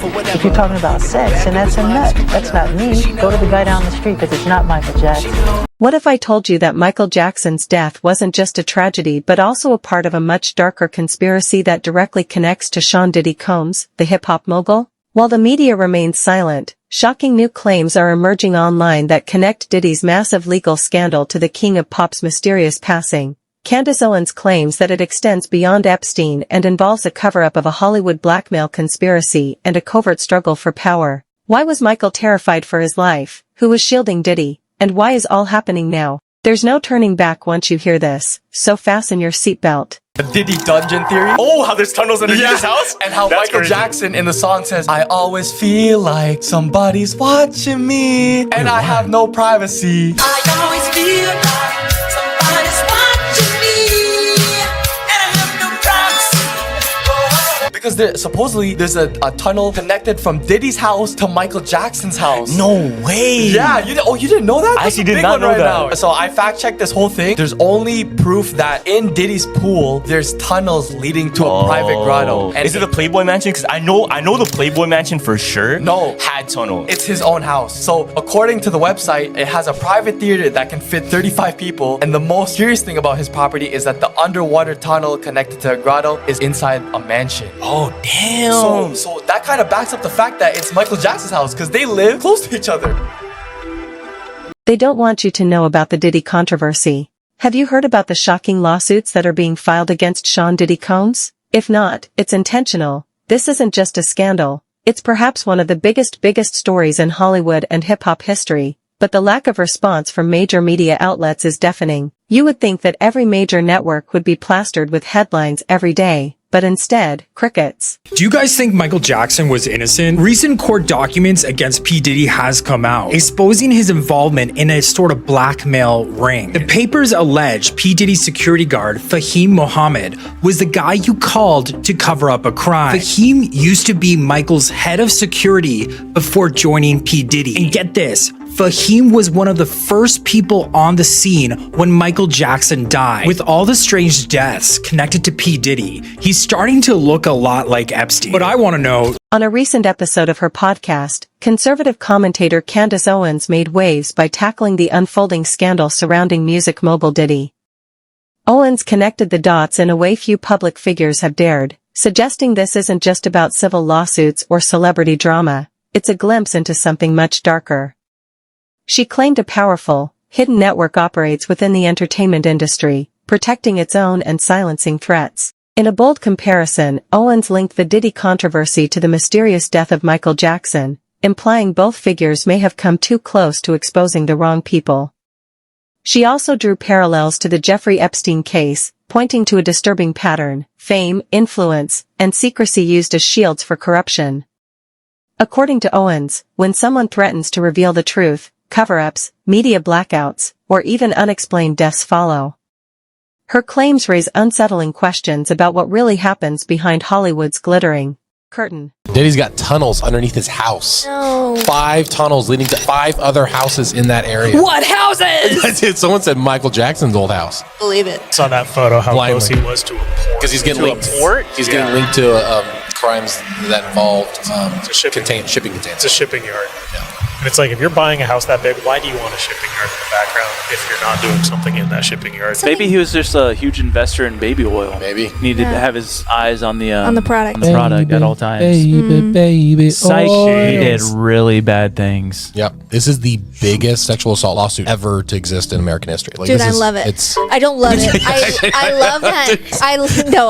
If you're talking about sex, and that's a nut, that's not me. Go to the guy down the street because it's not Michael Jackson. What if I told you that Michael Jackson's death wasn't just a tragedy but also a part of a much darker conspiracy that directly connects to Sean Diddy Combs, the hip-hop mogul? While the media remains silent, shocking new claims are emerging online that connect Diddy's massive legal scandal to the king of pop's mysterious passing. Candace Owens claims that it extends beyond Epstein and involves a cover-up of a Hollywood blackmail conspiracy and a covert struggle for power. Why was Michael terrified for his life? Who was shielding Diddy? And why is all happening now? There's no turning back once you hear this, so fasten your seatbelt. The Diddy dungeon theory. Oh, how there's tunnels underneath his house? And how That's Michael crazy. Jackson in the song says, I always feel like somebody's watching me, and I have no privacy. I always feel like somebody's watching me, and I have no privacy. Because supposedly there's a tunnel connected from Diddy's house to Michael Jackson's house. No way. Yeah, you didn't know that? I That's actually a did big not one know right that. now. So I fact-checked this whole thing. There's only proof that in Diddy's pool, there's tunnels leading to a private grotto. And Is it the Playboy Mansion? Because I know the Playboy Mansion for sure. No. Had tunnel. It's his own house. So according to the website, it has a private theater that can fit 35 people. And the most curious thing about his property is that the underwater tunnel connected to a grotto is inside a mansion. Oh damn. So that kind of backs up the fact that it's Michael Jackson's house because they live close to each other. They don't want you to know about the Diddy controversy. Have you heard about the shocking lawsuits that are being filed against Sean Diddy Combs? If not, it's intentional. This isn't just a scandal. It's perhaps one of the biggest stories in Hollywood and hip-hop history, but the lack of response from major media outlets is deafening. You would think that every major network would be plastered with headlines every day, but instead, crickets. Do you guys think Michael Jackson was innocent? Recent court documents against P. Diddy has come out, exposing his involvement in a sort of blackmail ring. The papers allege P. Diddy's security guard, Fahim Mohammed, was the guy you called to cover up a crime. Fahim used to be Michael's head of security before joining P. Diddy. And get this, Fahim was one of the first people on the scene when Michael Jackson died. With all the strange deaths connected to P. Diddy, he's starting to look a lot like Epstein. But I want to know... On a recent episode of her podcast, conservative commentator Candace Owens made waves by tackling the unfolding scandal surrounding music mogul Diddy. Owens connected the dots in a way few public figures have dared, suggesting this isn't just about civil lawsuits or celebrity drama, it's a glimpse into something much darker. She claimed a powerful, hidden network operates within the entertainment industry, protecting its own and silencing threats. In a bold comparison, Owens linked the Diddy controversy to the mysterious death of Michael Jackson, implying both figures may have come too close to exposing the wrong people. She also drew parallels to the Jeffrey Epstein case, pointing to a disturbing pattern: fame, influence, and secrecy used as shields for corruption. According to Owens, when someone threatens to reveal the truth, cover-ups, media blackouts, or even unexplained deaths follow. Her claims raise unsettling questions about what really happens behind Hollywood's glittering curtain. Diddy's got tunnels underneath his house. No. 5 tunnels leading to 5 other houses in that area. What houses? That's it. Someone said Michael Jackson's old house. Believe it. Saw that photo, how Blindly. close he was to a port. Because he's getting linked. port? He's getting linked to crimes that involved shipping shipping containers. It's a shipping yard. And it's like, if you're buying a house that big, why do you want a shipping yard in the background if you're not doing something in that shipping yard? Maybe he was just a huge investor in baby oil. Maybe. Needed to have his eyes on the product. on the product at all times. Baby, Psych, he did really bad things. Yep. This is the biggest sexual assault lawsuit ever to exist in American history. Like, Dude, this I is- love it. It's I don't love it. I love that.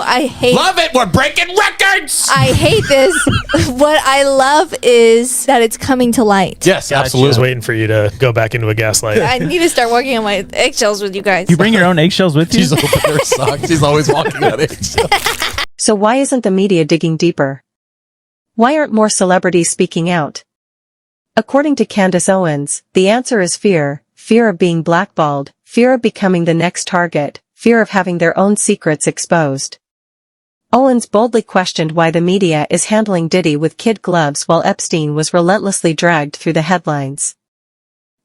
I hate. love it. We're breaking records. I hate this. What I love is that it's coming to light. Yes, I was absolutely. waiting for you to go back into a gaslight. I need to start working on my eggshells with you guys. You bring your own eggshells with you? She's open her socks. She's always walking on it. So why isn't the media digging deeper? Why aren't more celebrities speaking out? According to Candace Owens, the answer is fear. Fear of being blackballed, fear of becoming the next target, fear of having their own secrets exposed. Owens boldly questioned why the media is handling Diddy with kid gloves while Epstein was relentlessly dragged through the headlines.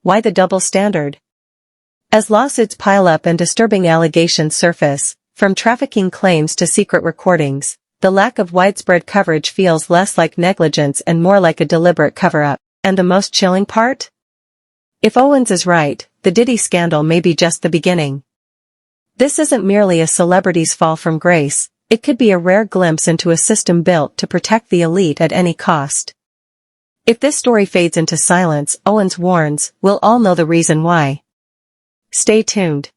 Why the double standard? As lawsuits pile up and disturbing allegations surface, from trafficking claims to secret recordings, the lack of widespread coverage feels less like negligence and more like a deliberate cover-up. And the most chilling part? If Owens is right, the Diddy scandal may be just the beginning. This isn't merely a celebrity's fall from grace, it could be a rare glimpse into a system built to protect the elite at any cost. If this story fades into silence, Owens warns, we'll all know the reason why. Stay tuned.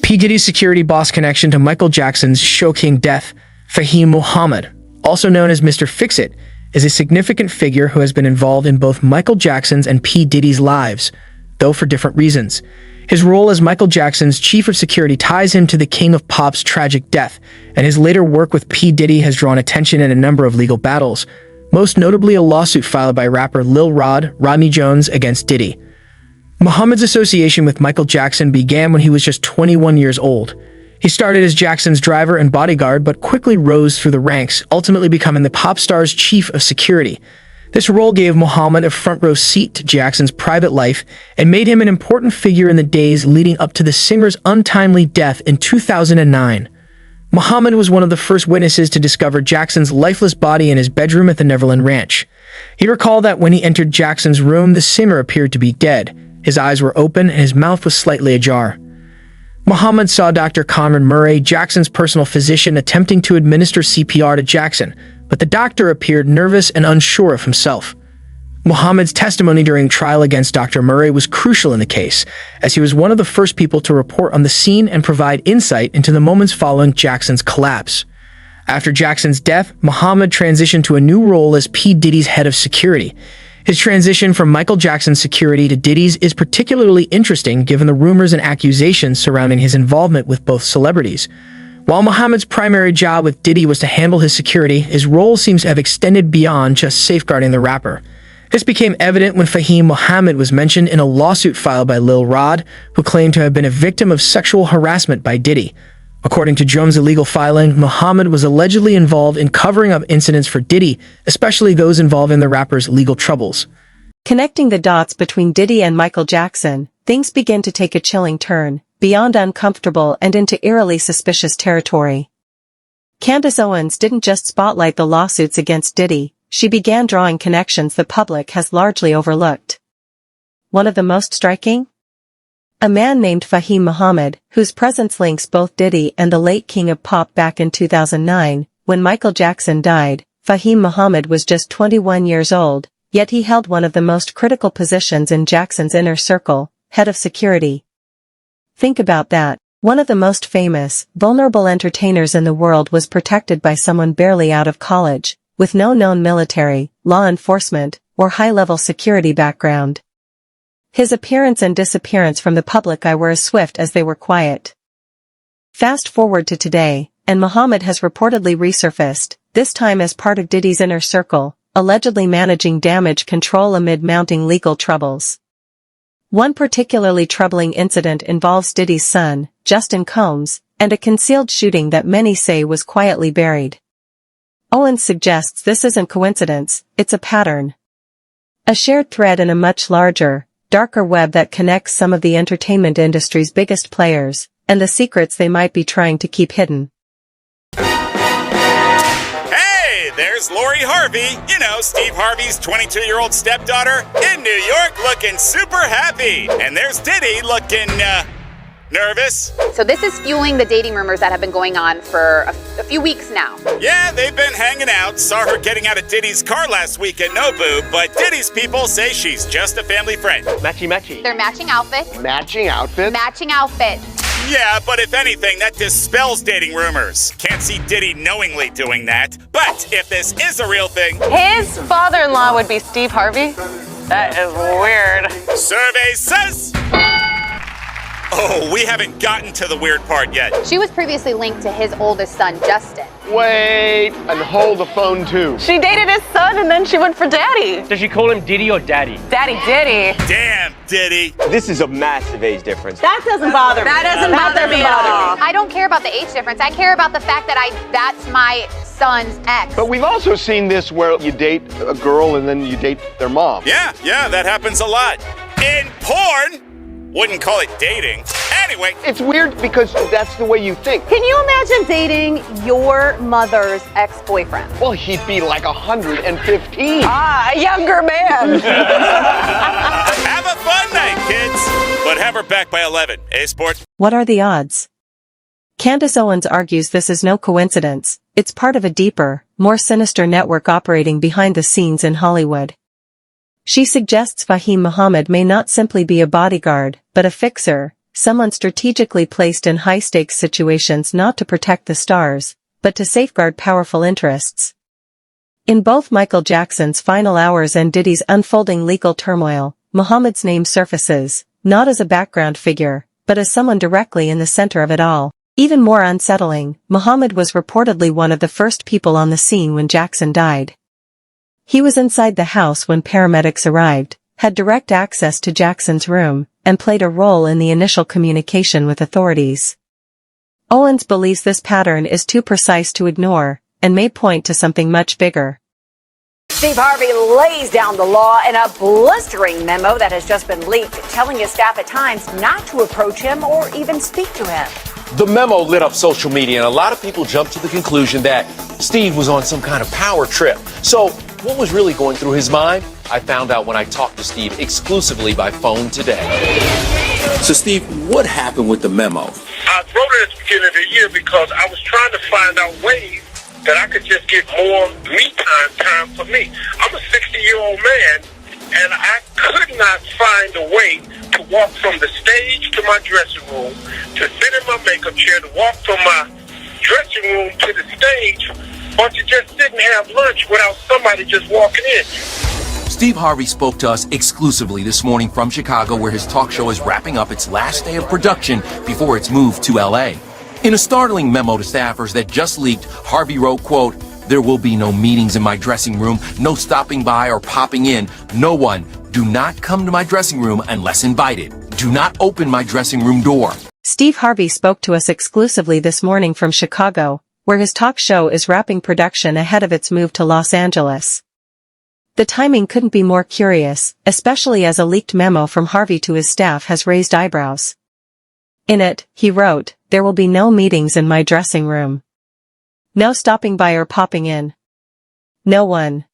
P. Diddy's security boss connection to Michael Jackson's shocking death, Fahim Muhammad, also known as Mr. Fix-It, is a significant figure who has been involved in both Michael Jackson's and P. Diddy's lives, though for different reasons. His role as Michael Jackson's chief of security ties him to the King of Pop's tragic death, and his later work with P. Diddy has drawn attention in a number of legal battles, most notably a lawsuit filed by rapper Lil Rod, Rodney Jones against Diddy. Muhammad's association with Michael Jackson began when he was just 21 years old. He started as Jackson's driver and bodyguard, but quickly rose through the ranks, ultimately becoming the pop star's chief of security. This role gave Muhammad a front-row seat to Jackson's private life and made him an important figure in the days leading up to the singer's untimely death in 2009. Muhammad was one of the first witnesses to discover Jackson's lifeless body in his bedroom at the Neverland Ranch. He recalled that when he entered Jackson's room, the singer appeared to be dead. His eyes were open and his mouth was slightly ajar. Muhammad saw Dr. Conrad Murray, Jackson's personal physician, attempting to administer CPR to Jackson, but the doctor appeared nervous and unsure of himself. Muhammad's testimony during trial against Dr. Murray was crucial in the case, as he was one of the first people to report on the scene and provide insight into the moments following Jackson's collapse. After Jackson's death, Muhammad transitioned to a new role as P. Diddy's head of security. His transition from Michael Jackson's security to Diddy's is particularly interesting given the rumors and accusations surrounding his involvement with both celebrities. While Muhammad's primary job with Diddy was to handle his security, his role seems to have extended beyond just safeguarding the rapper. This became evident when Fahim Muhammad was mentioned in a lawsuit filed by Lil Rod, who claimed to have been a victim of sexual harassment by Diddy. According to Jones' illegal filing, Muhammad was allegedly involved in covering up incidents for Diddy, especially those involving the rapper's legal troubles. Connecting the dots between Diddy and Michael Jackson, things begin to take a chilling turn, beyond uncomfortable and into eerily suspicious territory. Candace Owens didn't just spotlight the lawsuits against Diddy, she began drawing connections the public has largely overlooked. One of the most striking? A man named Fahim Muhammad, whose presence links both Diddy and the late King of Pop back in 2009, when Michael Jackson died. Fahim Muhammad was just 21 years old, yet he held one of the most critical positions in Jackson's inner circle, head of security. Think about that. One of the most famous, vulnerable entertainers in the world was protected by someone barely out of college, with no known military, law enforcement, or high-level security background. His appearance and disappearance from the public eye were as swift as they were quiet. Fast forward to today, and Muhammad has reportedly resurfaced, this time as part of Diddy's inner circle, allegedly managing damage control amid mounting legal troubles. One particularly troubling incident involves Diddy's son, Justin Combs, and a concealed shooting that many say was quietly buried. Owens suggests this isn't coincidence, it's a pattern. A shared thread in a much larger, darker web that connects some of the entertainment industry's biggest players, and the secrets they might be trying to keep hidden. Hey, there's Lori Harvey, you know, Steve Harvey's 22-year-old stepdaughter, in New York looking super happy. And there's Diddy looking, nervous. So this is fueling the dating rumors that have been going on for a few weeks now. Yeah, they've been hanging out. Saw her getting out of Diddy's car last week at Nobu, but Diddy's people say she's just a family friend. Matchy. They're matching outfits. Matching outfits? Matching outfits. Yeah, but if anything, that dispels dating rumors. Can't see Diddy knowingly doing that. But if this is a real thing... His father-in-law would be Steve Harvey? That is weird. Survey says... Oh, we haven't gotten to the weird part yet. She was previously linked to his oldest son, Justin. Wait, and hold the phone too. She dated his son and then she went for daddy. Does she call him Diddy or Daddy? Daddy Diddy. Damn, Diddy. This is a massive age difference. That doesn't bother me. That doesn't bother me at all. I don't care about the age difference. I care about the fact that that's my son's ex. But we've also seen this where you date a girl and then you date their mom. Yeah, that happens a lot. In porn, wouldn't call it dating. Anyway, It's weird because that's the way you think. Can you imagine dating your mother's ex-boyfriend? Well, he'd be like 115. Ah, a younger man. have a fun night, kids. But have her back by 11, eh, sport? What are the odds? Candace Owens argues this is no coincidence, it's part of a deeper, more sinister network operating behind the scenes in Hollywood. She suggests Fahim Muhammad may not simply be a bodyguard, but a fixer, someone strategically placed in high-stakes situations not to protect the stars, but to safeguard powerful interests. In both Michael Jackson's final hours and Diddy's unfolding legal turmoil, Muhammad's name surfaces, not as a background figure, but as someone directly in the center of it all. Even more unsettling, Muhammad was reportedly one of the first people on the scene when Jackson died. He was inside the house when paramedics arrived, had direct access to Jackson's room, and played a role in the initial communication with authorities. Owens believes this pattern is too precise to ignore, and may point to something much bigger. Steve Harvey lays down the law in a blistering memo that has just been leaked, telling his staff at times not to approach him or even speak to him. The memo lit up social media, and a lot of people jumped to the conclusion that Steve was on some kind of power trip. So, what was really going through his mind? I found out when I talked to Steve exclusively by phone today. So, Steve, what happened with the memo? I wrote it at the beginning of the year because I was trying to find out ways that I could just get more me time for me. I'm a 60-year-old man, and I could not find a way to walk from the stage to my dressing room, to sit in my makeup chair, to walk from my dressing room to the stage, or to just sit and have lunch without somebody just walking in. Steve Harvey spoke to us exclusively this morning from Chicago, where his talk show is wrapping up its last day of production before its move to L.A. In a startling memo to staffers that just leaked, Harvey wrote, quote, "There will be no meetings in my dressing room, no stopping by or popping in, no one. Do not come to my dressing room unless invited. Do not open my dressing room door." Steve Harvey spoke to us exclusively this morning from Chicago, where his talk show is wrapping production ahead of its move to Los Angeles. The timing couldn't be more curious, especially as a leaked memo from Harvey to his staff has raised eyebrows. In it, he wrote, "There will be no meetings in my dressing room. No stopping by or popping in. No one.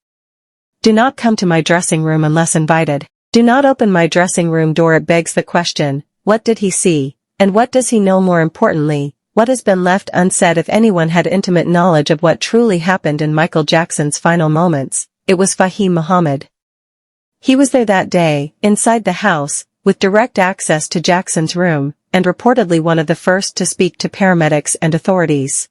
Do not come to my dressing room unless invited. Do not open my dressing room door." It begs the question, what did he see? And what does he know? More importantly, what has been left unsaid? If anyone had intimate knowledge of what truly happened in Michael Jackson's final moments, it was Fahim Muhammad. He was there that day, inside the house, with direct access to Jackson's room, and reportedly one of the first to speak to paramedics and authorities.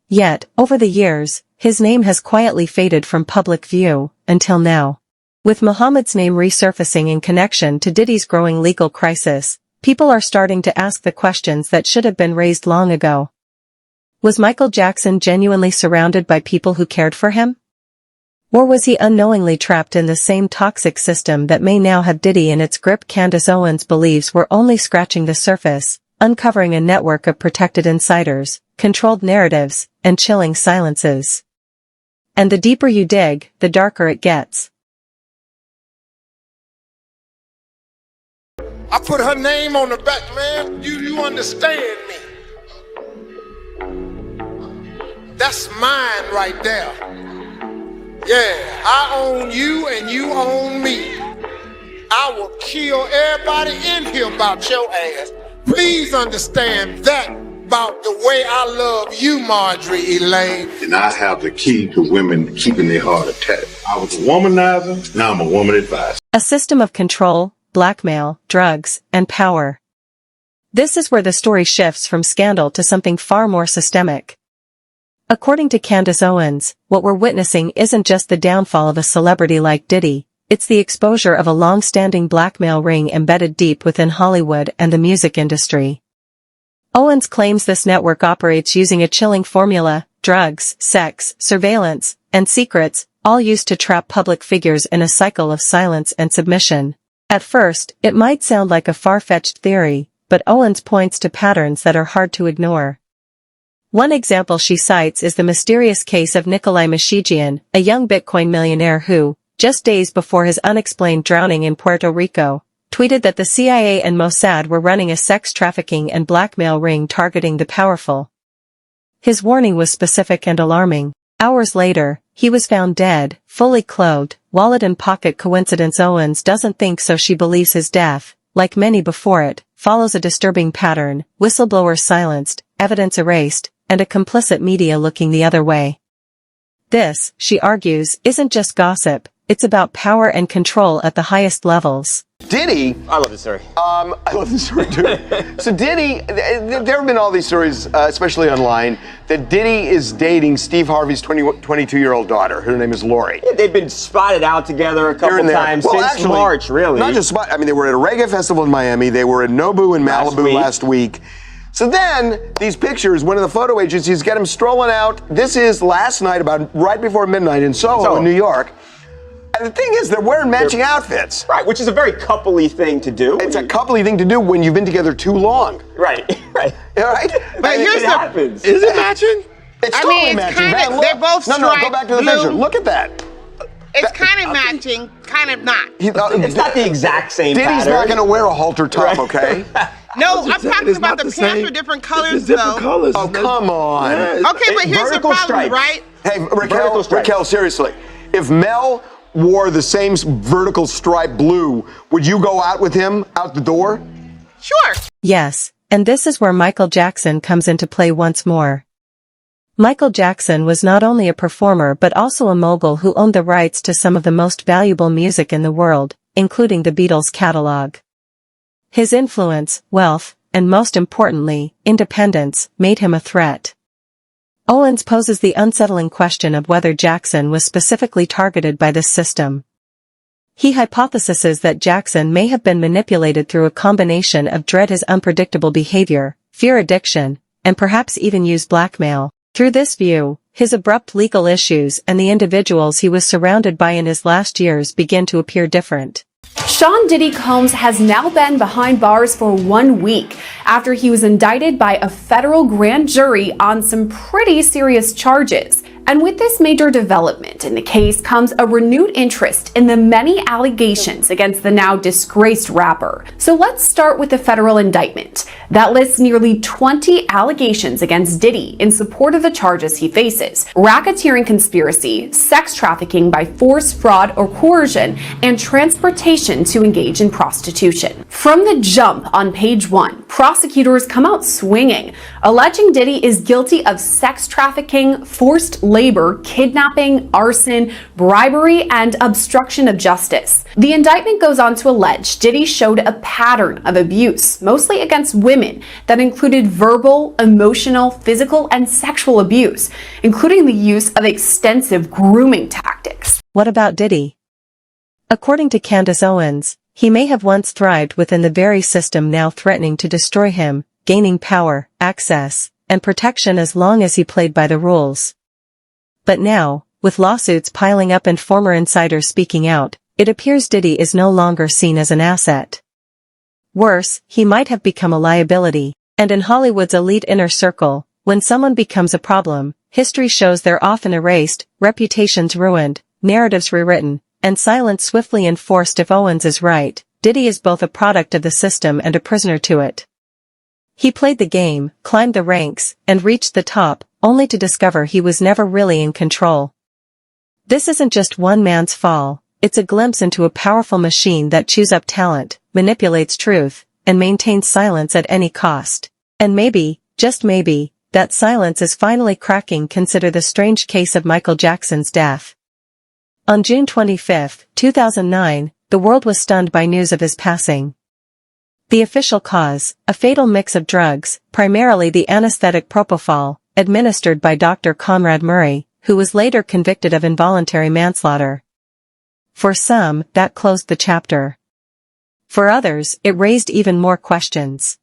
Yet, over the years, his name has quietly faded from public view, until now. With Muhammad's name resurfacing in connection to Diddy's growing legal crisis, people are starting to ask the questions that should have been raised long ago. Was Michael Jackson genuinely surrounded by people who cared for him? Or was he unknowingly trapped in the same toxic system that may now have Diddy in its grip? Candace Owens believes we're only scratching the surface, uncovering a network of protected insiders, controlled narratives, and chilling silences. And the deeper you dig, the darker it gets. I put her name on the back, man. You understand me? That's mine right there. Yeah, I own you and you own me. I will kill everybody in here about your ass. Please understand that about the way I love you, Marjorie Elaine. And I have the key to women keeping their heart attached. I was a womanizer, now I'm a woman advisor. A system of control, blackmail, drugs, and power. This is where the story shifts from scandal to something far more systemic. According to Candace Owens, what we're witnessing isn't just the downfall of a celebrity like Diddy, it's the exposure of a long-standing blackmail ring embedded deep within Hollywood and the music industry. Owens claims this network operates using a chilling formula: drugs, sex, surveillance, and secrets, all used to trap public figures in a cycle of silence and submission. At first, it might sound like a far-fetched theory, but Owens points to patterns that are hard to ignore. One example she cites is the mysterious case of Nikolai Mishigian, a young Bitcoin millionaire who, just days before his unexplained drowning in Puerto Rico, tweeted that the CIA and Mossad were running a sex trafficking and blackmail ring targeting the powerful. His warning was specific and alarming. Hours later, he was found dead, fully clothed, wallet in pocket. Coincidence? Owens doesn't think so. She believes his death, like many before it, follows a disturbing pattern: whistleblowers silenced, evidence erased, and a complicit media looking the other way. This, she argues, isn't just gossip, it's about power and control at the highest levels. Diddy, I love this story. I love this story too. So Diddy, there have been all these stories, especially online, that Diddy is dating Steve Harvey's 22-year-old daughter. Her name is Lori. Yeah, they've been spotted out together a couple times since March, really. Not just spotted. I mean, they were at a reggae festival in Miami. They were in Nobu in Malibu last week. So then, these pictures, one of the photo agencies get him strolling out. This is last night, about right before midnight in Soho, in New York. And the thing is, they're wearing matching outfits. Right, which is a very coupley thing to do. It's a coupley thing to do when you've been together too long. Right, right. All right? But here's the... happens. Is it matching? It's I totally mean, it's matching. kind of... They're both striped No, go back to the blue. picture. Look at that. It's kind of matching, kind of not. It's not the exact same Diddy's pattern. not going to wear a halter top, okay? No, I'm talking about the pants are different colors, though. Oh, come on. Okay, but here's the problem, right? Hey, Raquel, seriously. If Mel wore the same vertical stripe blue, would you go out with him out the door? Sure. Yes, and this is where Michael Jackson comes into play once more. Michael Jackson was not only a performer but also a mogul who owned the rights to some of the most valuable music in the world, including the Beatles' catalog. His influence, wealth, and most importantly, independence, made him a threat. Owens poses the unsettling question of whether Jackson was specifically targeted by this system. He hypothesizes that Jackson may have been manipulated through a combination of dread, his unpredictable behavior, fear addiction, and perhaps even used blackmail. Through this view, his abrupt legal issues and the individuals he was surrounded by in his last years begin to appear different. Sean Diddy Combs has now been behind bars for 1 week after he was indicted by a federal grand jury on some pretty serious charges. And with this major development in the case comes a renewed interest in the many allegations against the now disgraced rapper. So let's start with the federal indictment that lists nearly 20 allegations against Diddy in support of the charges he faces: racketeering conspiracy, sex trafficking by force, fraud, or coercion, and transportation to engage in prostitution. From the jump on page 1, prosecutors come out swinging, alleging Diddy is guilty of sex trafficking, forced labor, kidnapping, arson, bribery, and obstruction of justice. The indictment goes on to allege Diddy showed a pattern of abuse, mostly against women, that included verbal, emotional, physical, and sexual abuse, including the use of extensive grooming tactics. What about Diddy? According to Candace Owens, he may have once thrived within the very system now threatening to destroy him, gaining power, access, and protection as long as he played by the rules. But now, with lawsuits piling up and former insiders speaking out, it appears Diddy is no longer seen as an asset. Worse, he might have become a liability. And in Hollywood's elite inner circle, when someone becomes a problem, history shows they're often erased, reputations ruined, narratives rewritten, and silence swiftly enforced. If Owens is right, Diddy is both a product of the system and a prisoner to it. He played the game, climbed the ranks, and reached the top, only to discover he was never really in control. This isn't just one man's fall, it's a glimpse into a powerful machine that chews up talent, manipulates truth, and maintains silence at any cost. And maybe, just maybe, that silence is finally cracking. Consider the strange case of Michael Jackson's death. On June 25, 2009, the world was stunned by news of his passing. The official cause, a fatal mix of drugs, primarily the anesthetic propofol, administered by Dr. Conrad Murray, who was later convicted of involuntary manslaughter. For some, that closed the chapter. For others, it raised even more questions.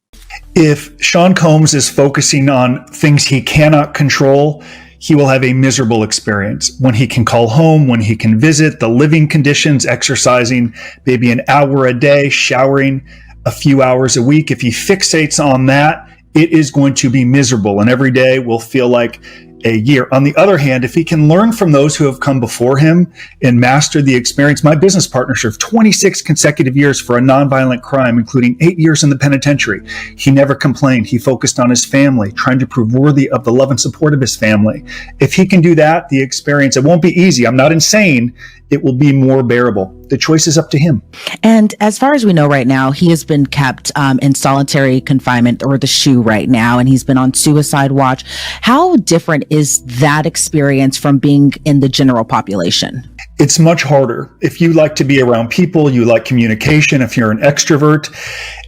If Sean Combs is focusing on things he cannot control, he will have a miserable experience. When he can call home, when he can visit, the living conditions, exercising maybe an hour a day, showering a few hours a week, if he fixates on that, it is going to be miserable. And every day will feel like a year. On the other hand, if he can learn from those who have come before him and master the experience, my business partner served 26 consecutive years for a nonviolent crime, including 8 years in the penitentiary. He never complained. He focused on his family, trying to prove worthy of the love and support of his family. If he can do that, the experience, it won't be easy. I'm not insane. It will be more bearable. The choice is up to him. And as far as we know right now, he has been kept in solitary confinement, or the SHU right now, and he's been on suicide watch. How different is that experience from being in the general population? It's much harder. If you like to be around people, you like communication, if you're an extrovert,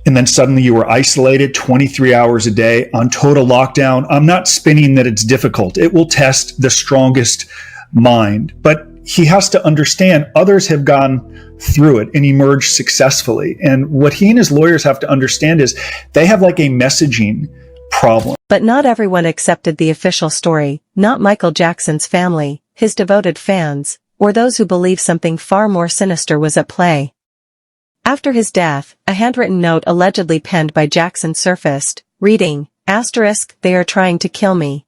and then suddenly you are isolated 23 hours a day on total lockdown, I'm not spinning that it's difficult. It will test the strongest mind. But he has to understand others have gone through it and emerged successfully. And what he and his lawyers have to understand is they have like a messaging problem. But not everyone accepted the official story, not Michael Jackson's family, his devoted fans, or those who believe something far more sinister was at play. After his death, a handwritten note allegedly penned by Jackson surfaced, reading, *, they are trying to kill me.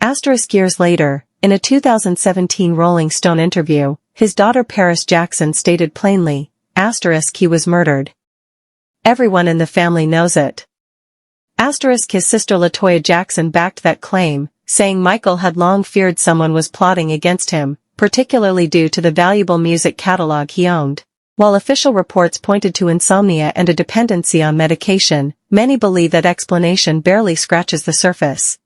* years later, in a 2017 Rolling Stone interview, his daughter Paris Jackson stated plainly, * he was murdered. Everyone in the family knows it. * his sister LaToya Jackson backed that claim, saying Michael had long feared someone was plotting against him, particularly due to the valuable music catalog he owned. While official reports pointed to insomnia and a dependency on medication, many believe that explanation barely scratches the surface.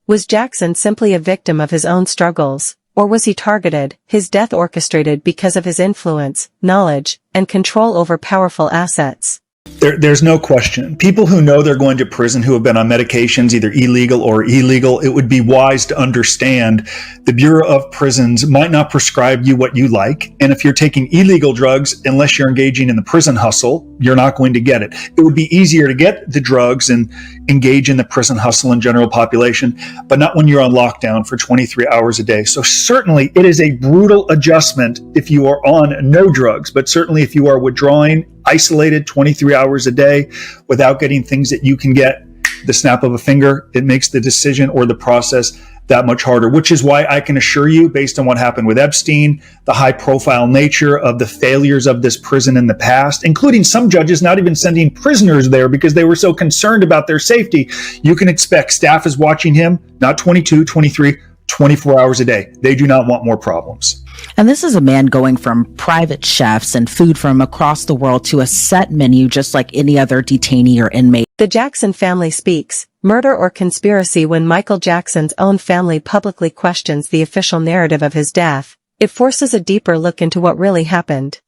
Was Jackson simply a victim of his own struggles, or was he targeted, his death orchestrated because of his influence, knowledge, and control over powerful assets? There's no question. People who know they're going to prison who have been on medications, either illegal or illegal, it would be wise to understand the Bureau of Prisons might not prescribe you what you like. And if you're taking illegal drugs, unless you're engaging in the prison hustle, you're not going to get it. It would be easier to get the drugs and engage in the prison hustle in general population, but not when you're on lockdown for 23 hours a day. So certainly it is a brutal adjustment if you are on no drugs, but certainly if you are withdrawing, isolated 23 hours a day without getting things that you can get the snap of a finger, it makes the decision or the process that much harder, which is why I can assure you, based on what happened with Epstein, the high profile nature of the failures of this prison in the past, including some judges not even sending prisoners there because they were so concerned about their safety, you can expect staff is watching him, not 22, 23, 24 hours a day. They do not want more problems. And this is a man going from private chefs and food from across the world to a set menu just like any other detainee or inmate. The Jackson family speaks, murder or conspiracy. When Michael Jackson's own family publicly questions the official narrative of his death, it forces a deeper look into what really happened.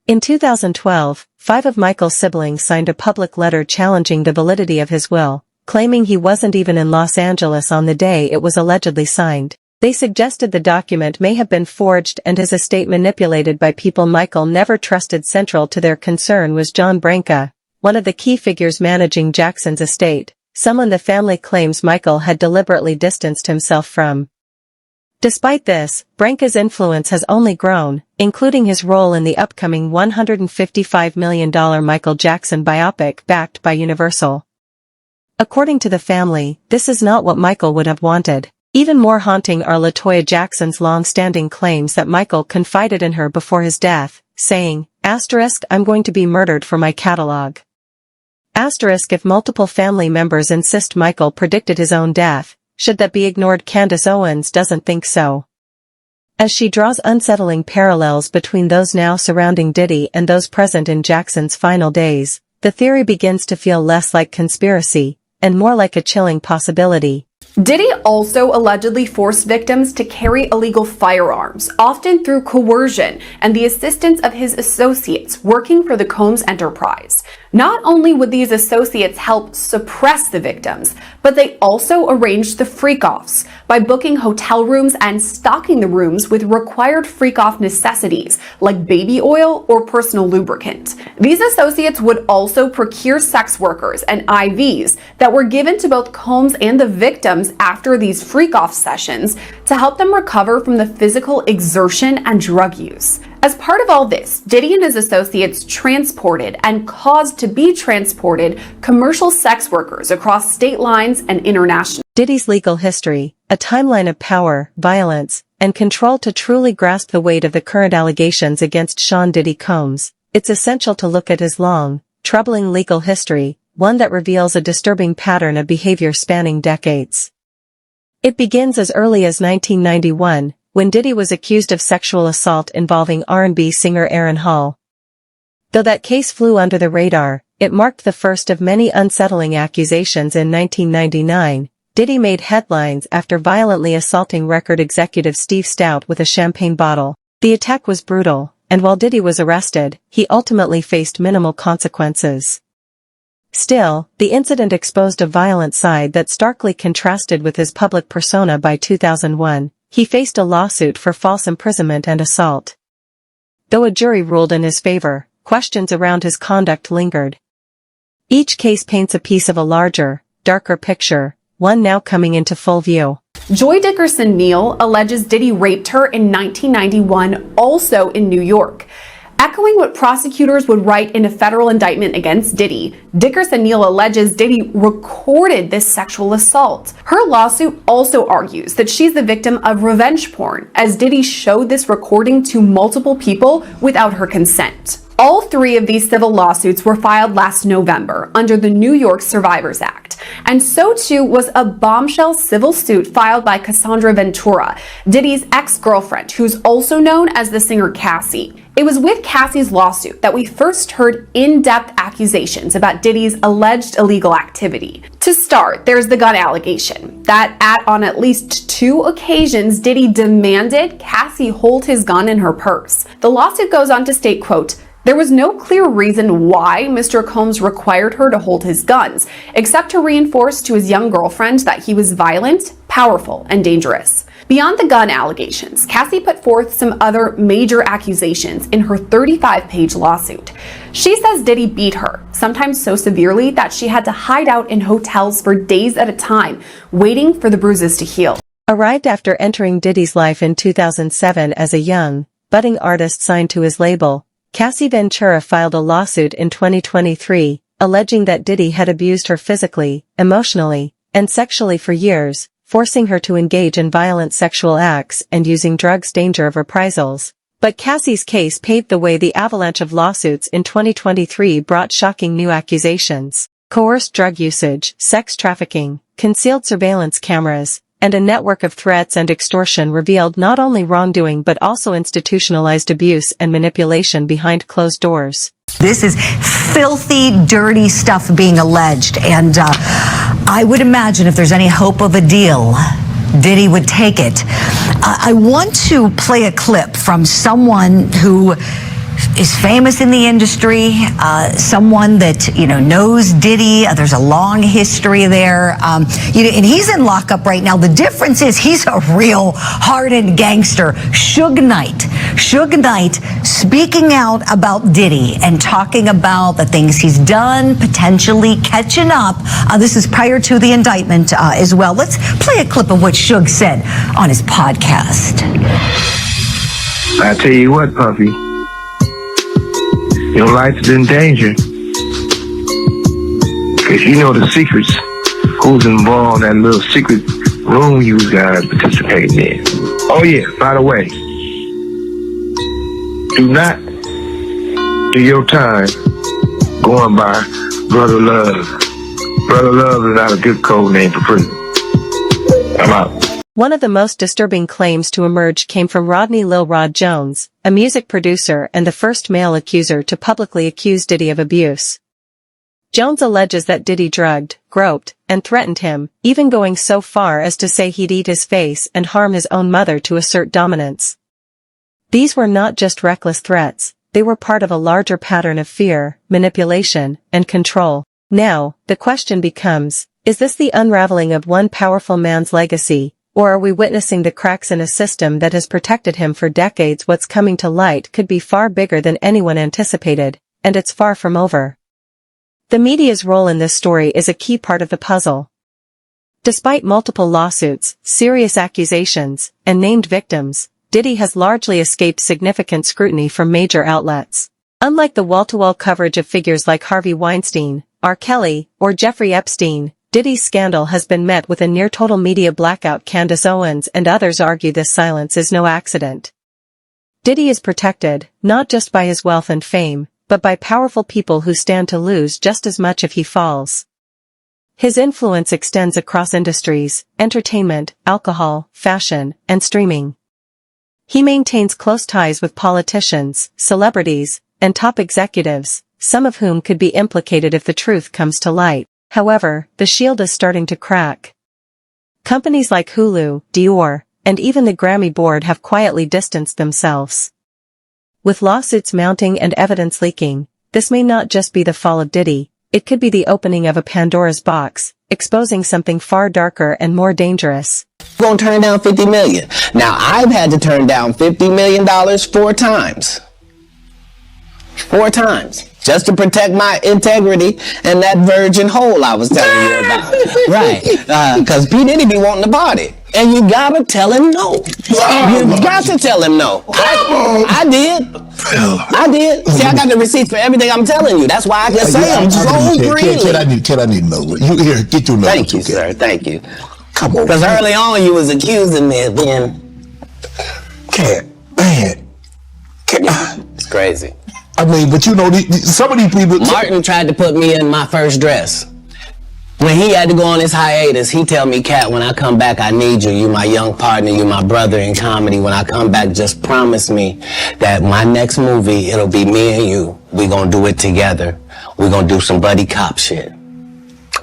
In 2012, 5 of Michael's siblings signed a public letter challenging the validity of his will, claiming he wasn't even in Los Angeles on the day it was allegedly signed. They suggested the document may have been forged and his estate manipulated by people Michael never trusted. Central to their concern was John Branca, one of the key figures managing Jackson's estate, someone the family claims Michael had deliberately distanced himself from. Despite this, Branca's influence has only grown, including his role in the upcoming $155 million Michael Jackson biopic backed by Universal. According to the family, this is not what Michael would have wanted. Even more haunting are LaToya Jackson's long-standing claims that Michael confided in her before his death, saying, *, I'm going to be murdered for my catalog. *, if multiple family members insist Michael predicted his own death, should that be ignored? Candace Owens doesn't think so. As she draws unsettling parallels between those now surrounding Diddy and those present in Jackson's final days, the theory begins to feel less like conspiracy, and more like a chilling possibility. Diddy also allegedly forced victims to carry illegal firearms, often through coercion and the assistance of his associates working for the Combs enterprise. Not only would these associates help suppress the victims, but they also arranged the freak-offs by booking hotel rooms and stocking the rooms with required freak-off necessities like baby oil or personal lubricant. These associates would also procure sex workers and IVs that were given to both Combs and the victims after these freak-off sessions to help them recover from the physical exertion and drug use. As part of all this, Diddy and his associates transported and caused to be transported commercial sex workers across state lines and international. Diddy's legal history, a timeline of power, violence, and control. To truly grasp the weight of the current allegations against Sean Diddy Combs, it's essential to look at his long, troubling legal history, one that reveals a disturbing pattern of behavior spanning decades. It begins as early as 1991, when Diddy was accused of sexual assault involving R&B singer Aaron Hall. Though that case flew under the radar, it marked the first of many unsettling accusations. In 1999, Diddy made headlines after violently assaulting record executive Steve Stoute with a champagne bottle. The attack was brutal, and while Diddy was arrested, he ultimately faced minimal consequences. Still, the incident exposed a violent side that starkly contrasted with his public persona. By 2001, he faced a lawsuit for false imprisonment and assault. Though a jury ruled in his favor, questions around his conduct lingered. Each case paints a piece of a larger, darker picture, one now coming into full view. Joy Dickerson Neal alleges Diddy raped her in 1991, also in New York. Echoing what prosecutors would write in a federal indictment against Diddy, Dickerson Neal alleges Diddy recorded this sexual assault. Her lawsuit also argues that she's the victim of revenge porn, as Diddy showed this recording to multiple people without her consent. All three of these civil lawsuits were filed last November under the New York Survivors Act, and so too was a bombshell civil suit filed by Cassandra Ventura, Diddy's ex-girlfriend, who's also known as the singer Cassie. It was with Cassie's lawsuit that we first heard in-depth accusations about Diddy's alleged illegal activity. To start, there's the gun allegation that on at least 2 occasions, Diddy demanded Cassie hold his gun in her purse. The lawsuit goes on to state, quote, "There was no clear reason why Mr. Combs required her to hold his guns, except to reinforce to his young girlfriend that he was violent, powerful, and dangerous." Beyond the gun allegations, Cassie put forth some other major accusations in her 35-page lawsuit. She says Diddy beat her, sometimes so severely that she had to hide out in hotels for days at a time, waiting for the bruises to heal. Arrived after entering Diddy's life in 2007 as a young, budding artist signed to his label, Cassie Ventura filed a lawsuit in 2023, alleging that Diddy had abused her physically, emotionally, and sexually for years, forcing her to engage in violent sexual acts and using drugs, danger of reprisals. But Cassie's case paved the way. The avalanche of lawsuits in 2023 brought shocking new accusations: coerced drug usage, sex trafficking, concealed surveillance cameras, and a network of threats and extortion revealed not only wrongdoing but also institutionalized abuse and manipulation behind closed doors. This is filthy, dirty stuff being alleged, and I would imagine if there's any hope of a deal, Diddy would take it. I want to play a clip from someone who is famous in the industry, someone that, knows Diddy. There's a long history there. And he's in lockup right now. The difference is he's a real hardened gangster. Suge Knight speaking out about Diddy and talking about the things he's done, potentially catching up. This is prior to the indictment as well. Let's play a clip of what Suge said on his podcast. I tell you what, Puffy. Your life is in danger. Because you know the secrets. Who's involved in that little secret room you guys participating in. Oh yeah, by the way. Do not do your time going by Brother Love. Brother Love is not a good code name for prison. I'm out. One of the most disturbing claims to emerge came from Rodney Lil Rod Jones, a music producer and the first male accuser to publicly accuse Diddy of abuse. Jones alleges that Diddy drugged, groped, and threatened him, even going so far as to say he'd eat his face and harm his own mother to assert dominance. These were not just reckless threats, they were part of a larger pattern of fear, manipulation, and control. Now, the question becomes, is this the unraveling of one powerful man's legacy, or are we witnessing the cracks in a system that has protected him for decades? What's coming to light could be far bigger than anyone anticipated, and it's far from over. The media's role in this story is a key part of the puzzle. Despite multiple lawsuits, serious accusations, and named victims, Diddy has largely escaped significant scrutiny from major outlets. Unlike the wall-to-wall coverage of figures like Harvey Weinstein, R. Kelly, or Jeffrey Epstein, Diddy's scandal has been met with a near-total media blackout. Candace Owens and others argue this silence is no accident. Diddy is protected, not just by his wealth and fame, but by powerful people who stand to lose just as much if he falls. His influence extends across industries, entertainment, alcohol, fashion, and streaming. He maintains close ties with politicians, celebrities, and top executives, some of whom could be implicated if the truth comes to light. However, the shield is starting to crack. Companies like Hulu, Dior, and even the Grammy board have quietly distanced themselves. With lawsuits mounting and evidence leaking, this may not just be the fall of Diddy, it could be the opening of a Pandora's box, exposing something far darker and more dangerous. Gonna turn down $50 million. Now, I've had to turn down $50 million 4 times. 4 times. Just to protect my integrity and that virgin hole I was telling you about. Right. Because P. Diddy be wanting to party. And you gotta tell him no. You got to tell him no. I did. I did. See, I got the receipts for everything I'm telling you. That's why I can say them so freely. Kid, I need to know. You here, get your number. Thank you, sir. Thank you. Come on. Because early on you was accusing me of being... Cat, man. It's crazy. I mean, but you know, some of these people... Martin tried to put me in my first dress. When he had to go on his hiatus, he tell me, Cat, when I come back, I need you. You my young partner. You my brother in comedy. When I come back, just promise me that my next movie, it'll be me and you. We gonna do it together. We gonna do some buddy cop shit.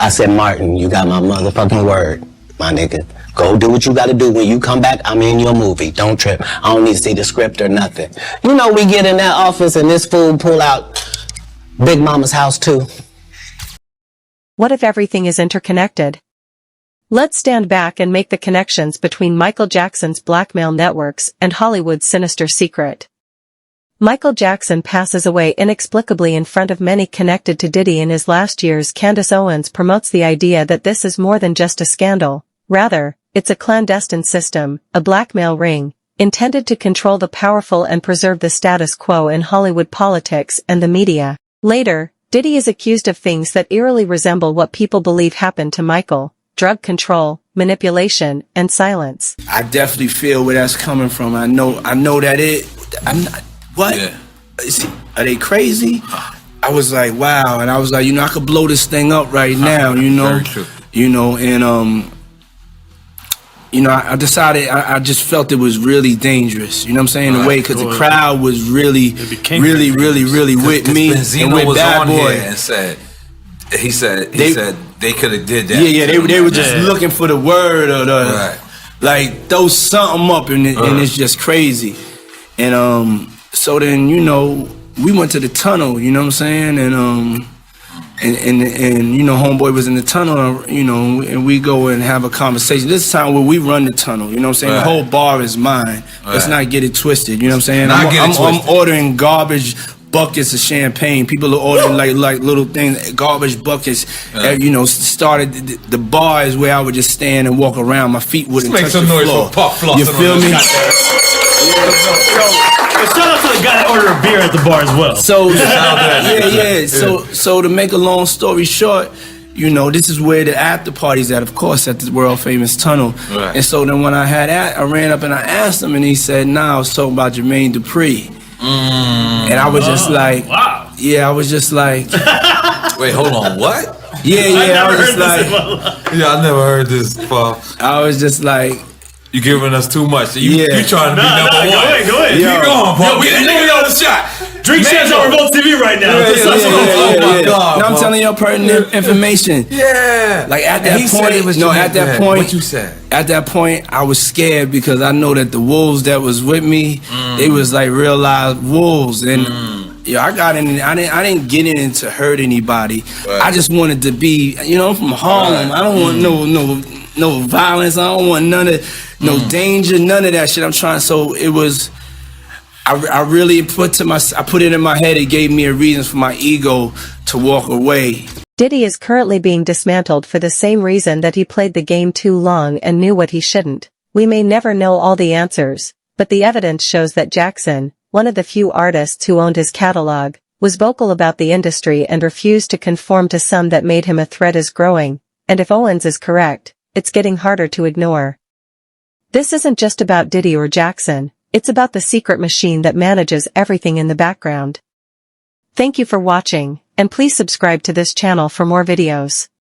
I said, Martin, you got my motherfucking word, my nigga. Go do what you gotta do. When you come back, I'm in your movie. Don't trip. I don't need to see the script or nothing. You know, we get in that office and this fool pull out Big Mama's house too. What if everything is interconnected? Let's stand back and make the connections between Michael Jackson's blackmail networks and Hollywood's sinister secret. Michael Jackson passes away inexplicably in front of many connected to Diddy in his last years. Candace Owens promotes the idea that this is more than just a scandal. Rather, it's a clandestine system, a blackmail ring, intended to control the powerful and preserve the status quo in Hollywood politics and the media. Later, Diddy is accused of things that eerily resemble what people believe happened to Michael: drug control, manipulation, and silence. I definitely feel where that's coming from. I know that I'm not, what? Yeah. Are they crazy? I was like, wow. And I was like, I could blow this thing up right now, Very true. I decided, I just felt it was really dangerous, you know what I'm saying, in a way, because the crowd was really with me and with Bad Boy. And he said they could have did that. Yeah, they were just looking for the word or the, like, throw something up and it's just crazy. And so then, we went to the tunnel, you know what I'm saying, and homeboy was in the tunnel, and we go and have a conversation. This time where we run the tunnel, you know what I'm saying? The whole bar is mine. Let's not get it twisted, you know what I'm saying? I'm ordering garbage buckets of champagne. People are ordering like little things, garbage buckets. Started the bar is where I would just stand and walk around. My feet wouldn't touch the floor. Make some noise for Pop Floss. You feel me? Shout out to the guy that ordered a beer at the bar as well. So to make a long story short, this is where the after party's at, of course, at the world famous tunnel. Right. And so then when I ran up and I asked him, and he said, "Nah, I was talking about Jermaine Dupri." And I was just like, wow. Yeah, I was just like, wait, hold on, what? Yeah, I was just like, I never heard this, Paul. I was just like, you giving us too much. You trying to be number one. Go ahead. Keep going, Paul. Get the shot. Drink shares on Remote TV right now. Oh my God. I'm telling y'all pertinent information. Yeah. Like at that point, what you said? At that point, I was scared because I know that the wolves that was with me, they was like real live wolves, and I got in. I didn't get in to hurt anybody. Right. I just wanted to be. I'm from Harlem. Right. I don't want no violence. I don't want none of no danger. None of that shit. I'm trying. So it was. I really put it in my head. It gave me a reason for my ego to walk away. Diddy is currently being dismantled for the same reason that he played the game too long and knew what he shouldn't. We may never know all the answers, but the evidence shows that Jackson, one of the few artists who owned his catalog, was vocal about the industry and refused to conform to some that made him a threat is growing. And if Owens is correct, it's getting harder to ignore. This isn't just about Diddy or Jackson, it's about the secret machine that manages everything in the background. Thank you for watching, and please subscribe to this channel for more videos.